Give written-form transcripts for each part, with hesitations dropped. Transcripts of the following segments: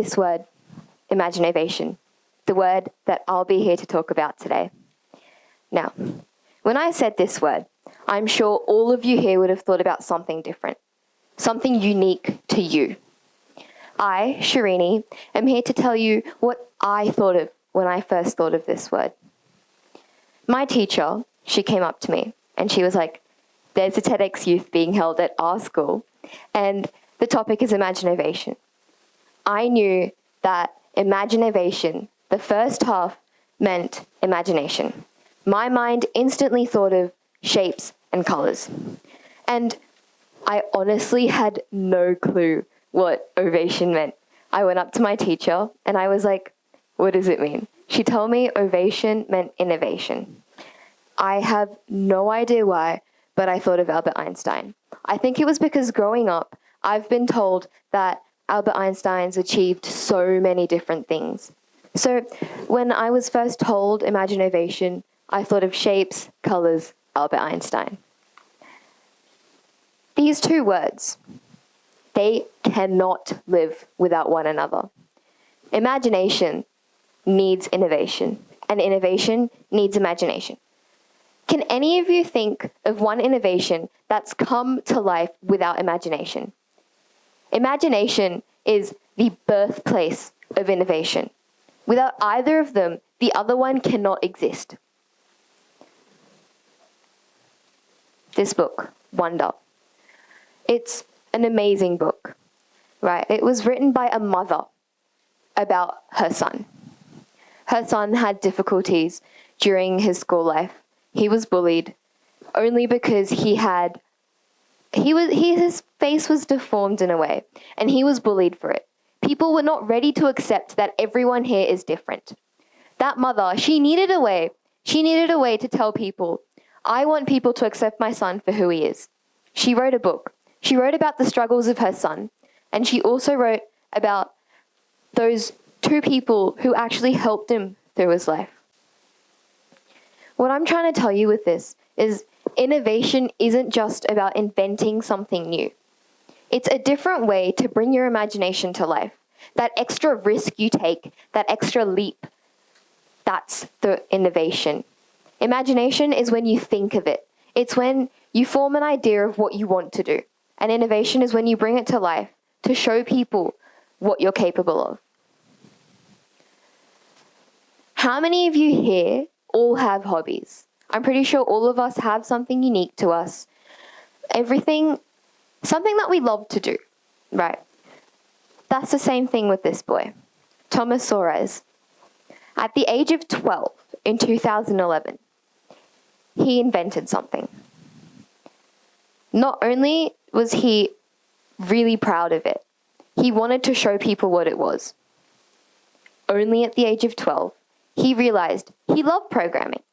this word, Imaginovation, the word that I'll be here to talk about today. Now, when I said this word, I'm sure all of you here would have thought about something different, something unique to you. I, Sharini, am here to tell you what I thought of when I first thought of this word. My teacher, she came up to me and she was like, there's a TEDxYouth being held at our school and the topic is Imaginovation. I knew that Imaginovation, the first half, meant imagination. My mind instantly thought of shapes and colors. And I honestly had no clue what ovation meant. I went up to my teacher and I was like, what does it mean? She told me ovation meant innovation. I have no idea why, but I thought of Albert Einstein. I think it was because growing up, I've been told that Albert Einstein's achieved so many different things. So when I was first told Imaginovation, I thought of shapes, colors, Albert Einstein. These two words, they cannot live without one another. Imagination needs innovation, and innovation needs imagination. Can any of you think of one innovation that's come to life without imagination? Imagination is the birthplace of innovation. Without either of them, the other one cannot exist. This book, Wonder. It's an amazing book, right? It was written by a mother about her son. Her son had difficulties during his school life. He was bullied only because his face was deformed in a way, and he was bullied for it. People were not ready to accept that everyone here is different. That mother, she needed a way to tell people, I want people to accept my son for who he is. She wrote a book. She wrote about the struggles of her son, and she also wrote about those two people who actually helped him through his life. What I'm trying to tell you with this is innovation isn't just about inventing something new. It's a different way to bring your imagination to life. That extra risk you take, that extra leap, that's the innovation. Imagination is when you think of it. It's when you form an idea of what you want to do. And innovation is when you bring it to life to show people what you're capable of. How many of you here all have hobbies? I'm pretty sure all of us have something unique to us. Something that we love to do, right? That's the same thing with this boy, Thomas Sorz. At the age of 12 in 2011, he invented something. Not only was he really proud of it, he wanted to show people what it was. Only at the age of 12, he realized he loved programming,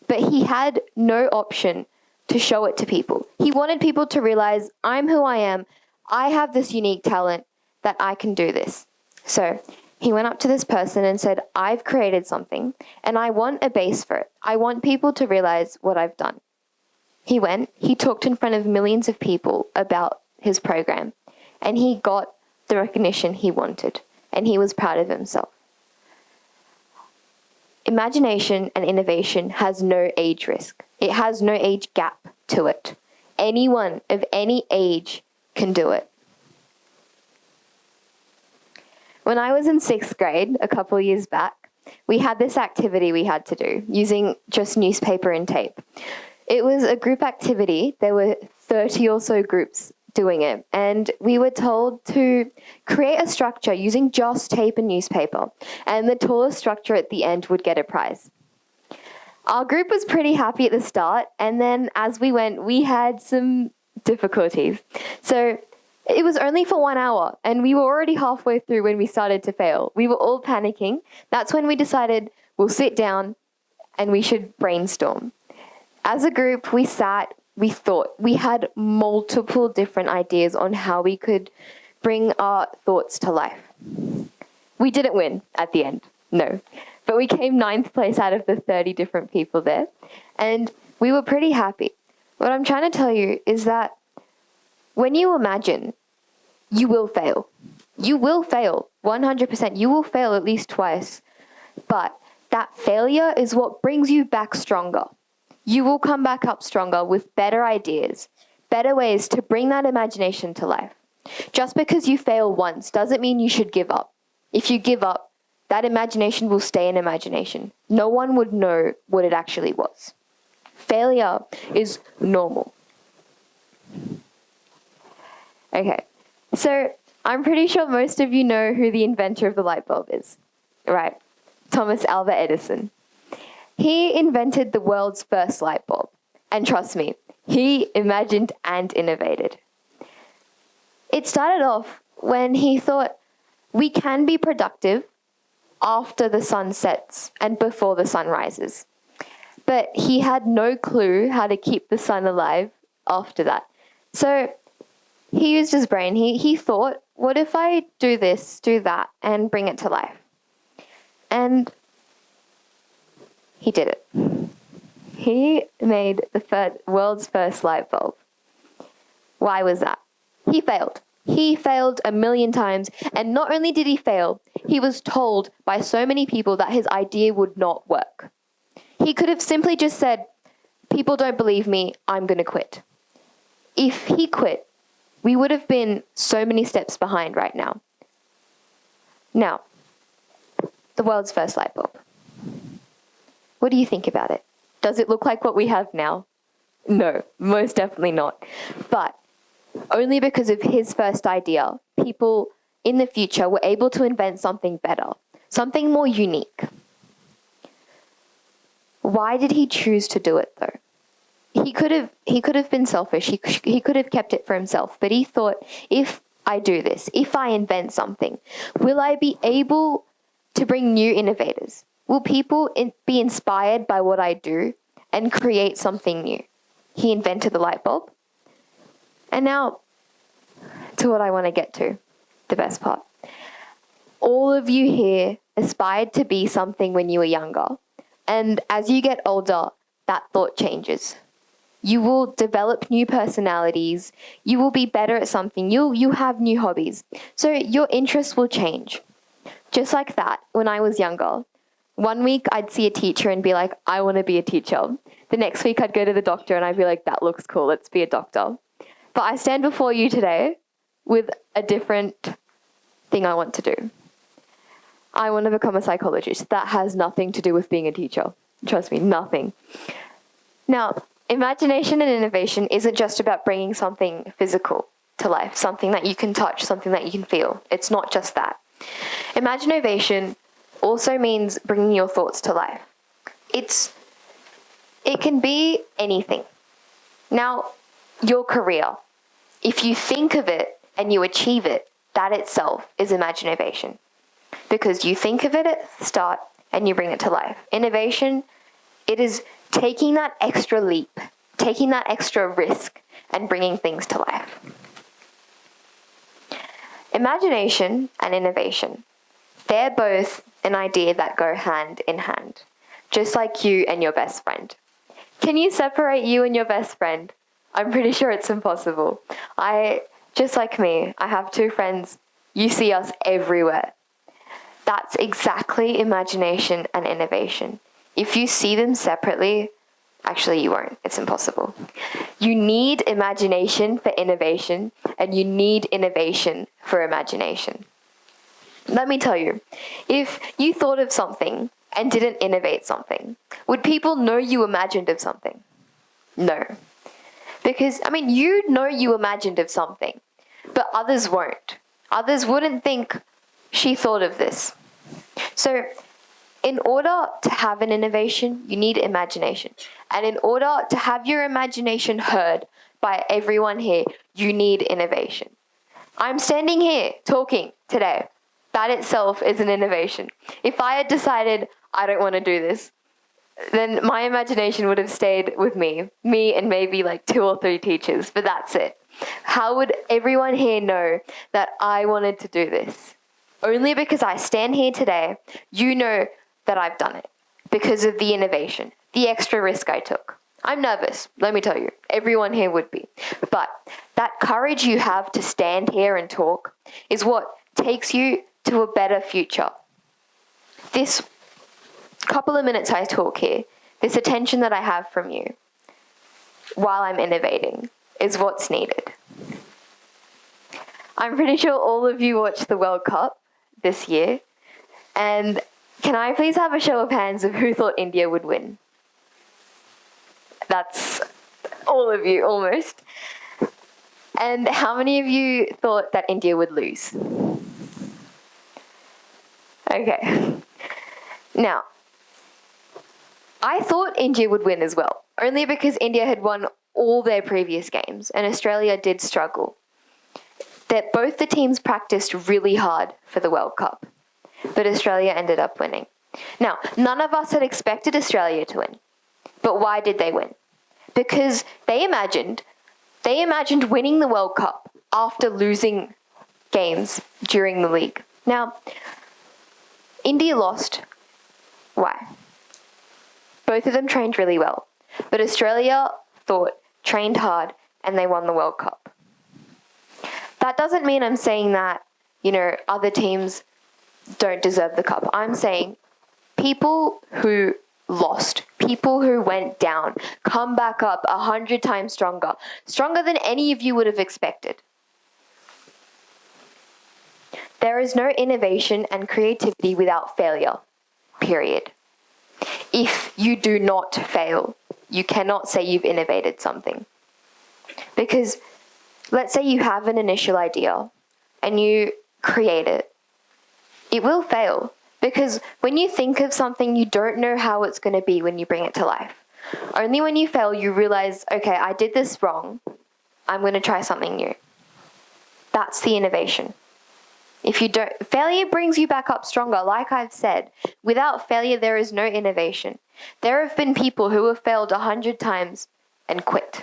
but he had no option to show it to people. He wanted people to realize, I'm who I am. I have this unique talent that I can do this. So he went up to this person and said, I've created something and I want a base for it. I want people to realize what I've done. He talked in front of millions of people about his program, and he got the recognition he wanted, and he was proud of himself. Imagination and innovation has no age risk. It has no age gap to it. Anyone of any age can do it. When I was in 6th grade, a couple of years back, we had this activity we had to do using just newspaper and tape. It was a group activity. There were 30 or so groups doing it, and we were told to create a structure using just tape and newspaper, and the tallest structure at the end would get a prize. Our group was pretty happy at the start, and then as we went, we had some difficulties. So it was only for 1 hour, and we were already halfway through when we started to fail. We were all panicking. That's when we decided we'll sit down and we should brainstorm. As a group, we sat, we thought, we had multiple different ideas on how we could bring our thoughts to life. We didn't win at the end, no. But we came 9th place out of the 30 different people there, and we were pretty happy. What I'm trying to tell you is that when you imagine, you will fail. You will fail, 100%. You will fail at least twice. But that failure is what brings you back stronger. You will come back up stronger with better ideas, better ways to bring that imagination to life. Just because you fail once doesn't mean you should give up. If you give up, that imagination will stay an imagination. No one would know what it actually was. Failure is normal. Okay, so I'm pretty sure most of you know who the inventor of the light bulb is, right? Thomas Alva Edison. He invented the world's first light bulb. And trust me, he imagined and innovated. It started off when he thought we can be productive after the sun sets and before the sun rises. But he had no clue how to keep the sun alive after that. So he used his brain. He thought, what if I do this, do that, and bring it to life? And he did it. He made the world's first light bulb. Why was that? He failed. He failed a million times. And not only did he fail, he was told by so many people that his idea would not work. He could have simply just said, people don't believe me, I'm going to quit. If he quit, we would have been so many steps behind right now. Now, the world's first light bulb. What do you think about it? Does it look like what we have now? No, most definitely not. But only because of his first idea, people in the future were able to invent something better, something more unique. Why did he choose to do it though? He could have been selfish. He could have kept it for himself. But he thought, if I do this, if I invent something, will I be able to bring new innovators? Will people be inspired by what I do and create something new? He invented the light bulb. And now to what I want to get to, the best part. All of you here aspired to be something when you were younger. And as you get older, that thought changes. You will develop new personalities. You will be better at something. You'll have new hobbies. So your interests will change. Just like that, when I was younger, one week I'd see a teacher and be like, I want to be a teacher. The next week I'd go to the doctor and I'd be like, that looks cool, let's be a doctor. But I stand before you today with a different thing I want to do. I want to become a psychologist. That has nothing to do with being a teacher. Trust me, nothing. Now, imagination and innovation isn't just about bringing something physical to life, something that you can touch, something that you can feel. It's not just that. Imaginovation also means bringing your thoughts to life. It can be anything. Now, your career, if you think of it and you achieve it, that itself is imaginovation. Because you think of it at the start and you bring it to life. Innovation, it is taking that extra leap, taking that extra risk and bringing things to life. Imagination and innovation, they're both an idea that go hand in hand, just like you and your best friend. Can you separate you and your best friend? I'm pretty sure it's impossible. Just like me, I have two friends. You see us everywhere. That's exactly imagination and innovation. If you see them separately, actually you won't. It's impossible. You need imagination for innovation, and you need innovation for imagination. Let me tell you, if you thought of something and didn't innovate something, would people know you imagined of something? No. Because, you know you imagined of something, but others won't. Others wouldn't think she thought of this. So, in order to have an innovation, you need imagination. And in order to have your imagination heard by everyone here, you need innovation. I'm standing here talking today. That itself is an innovation. If I had decided I don't want to do this, then my imagination would have stayed with me and maybe like 2 or 3 teachers, but that's it. How would everyone here know that I wanted to do this? Only because I stand here today, you know that I've done it because of the innovation, the extra risk I took. I'm nervous, let me tell you. Everyone here would be. But that courage you have to stand here and talk is what takes you to a better future. This couple of minutes I talk here, this attention that I have from you while I'm innovating is what's needed. I'm pretty sure all of you watched the World Cup this year, and can I please have a show of hands of who thought India would win? That's all of you, almost. And how many of you thought that India would lose? Okay. Now, I thought India would win as well, only because India had won all their previous games and Australia did struggle. That both the teams practiced really hard for the World Cup, but Australia ended up winning. Now, none of us had expected Australia to win, but why did they win? Because they imagined winning the World Cup after losing games during the league. Now, India lost. Why? Both of them trained really well, but Australia trained hard, and they won the World Cup. That doesn't mean I'm saying that, other teams don't deserve the cup. I'm saying people who lost, people who went down, come back up 100 times stronger than any of you would have expected. There is no innovation and creativity without failure, period. If you do not fail, you cannot say you've innovated something. Because let's say you have an initial idea and you create it. It will fail because when you think of something, you don't know how it's going to be when you bring it to life. Only when you fail, you realize, okay, I did this wrong. I'm going to try something new. That's the innovation. Failure brings you back up stronger. Like I've said, without failure, there is no innovation. There have been people who have failed 100 times and quit.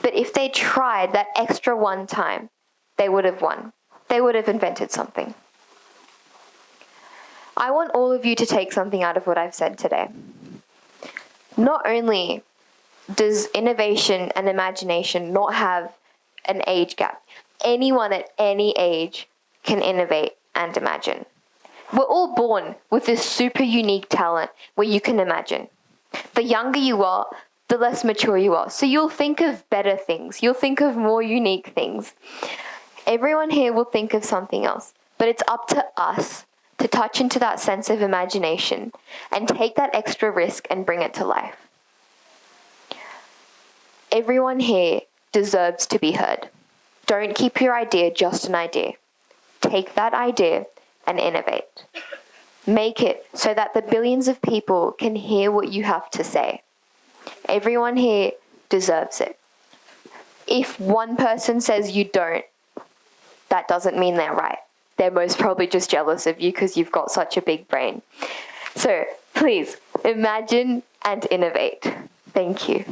But if they tried that extra one time, they would have won. They would have invented something. I want all of you to take something out of what I've said today. Not only does innovation and imagination not have an age gap, anyone at any age can innovate and imagine. We're all born with this super unique talent where you can imagine. The younger you are, the less mature you are. So you'll think of better things. You'll think of more unique things. Everyone here will think of something else. But it's up to us to touch into that sense of imagination and take that extra risk and bring it to life. Everyone here deserves to be heard. Don't keep your idea just an idea. Take that idea and innovate. Make it so that the billions of people can hear what you have to say. Everyone here deserves it. If one person says you don't, that doesn't mean they're right. They're most probably just jealous of you because you've got such a big brain. So please, imagine and innovate. Thank you.